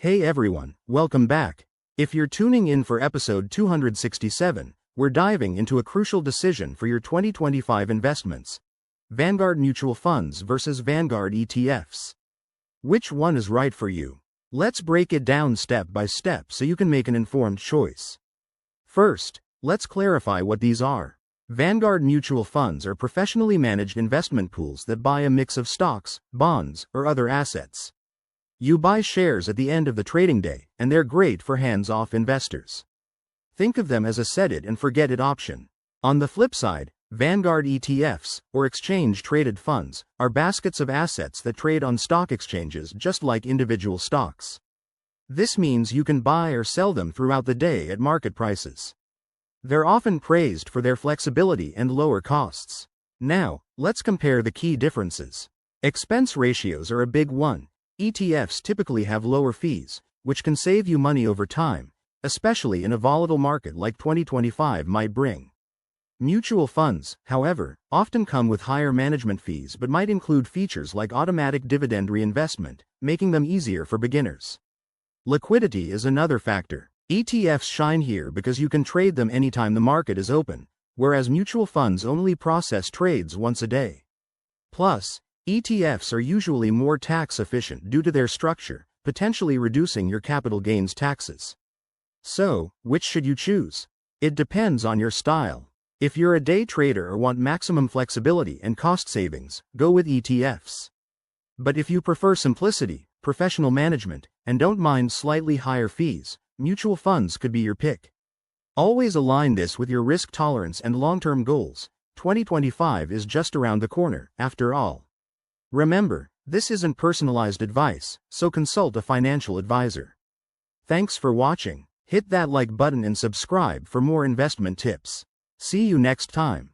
Hey everyone, welcome back. If you're tuning in for episode 267, we're diving into a crucial decision for your 2025 investments. Vanguard Mutual Funds versus Vanguard ETFs. Which one is right for you? Let's break it down step by step so you can make an informed choice. First, let's clarify what these are. Vanguard Mutual Funds are professionally managed investment pools that buy a mix of stocks, bonds, or other assets. You buy shares at the end of the trading day, and they're great for hands-off investors. Think of them as a set-it-and-forget-it option. On the flip side, Vanguard ETFs, or exchange-traded funds, are baskets of assets that trade on stock exchanges just like individual stocks. This means you can buy or sell them throughout the day at market prices. They're often praised for their flexibility and lower costs. Now, let's compare the key differences. Expense ratios are a big one. ETFs typically have lower fees, which can save you money over time, especially in a volatile market like 2025 might bring. Mutual funds, however, often come with higher management fees but might include features like automatic dividend reinvestment, making them easier for beginners. Liquidity is another factor. ETFs shine here because you can trade them anytime the market is open, whereas mutual funds only process trades once a day. Plus, ETFs are usually more tax efficient due to their structure, potentially reducing your capital gains taxes. So, which should you choose? It depends on your style. If you're a day trader or want maximum flexibility and cost savings, go with ETFs. But if you prefer simplicity, professional management, and don't mind slightly higher fees, mutual funds could be your pick. Always align this with your risk tolerance and long-term goals. 2025 is just around the corner, after all. Remember, this isn't personalized advice, so consult a financial advisor. Thanks for watching. Hit that like button and subscribe for more investment tips. See you next time.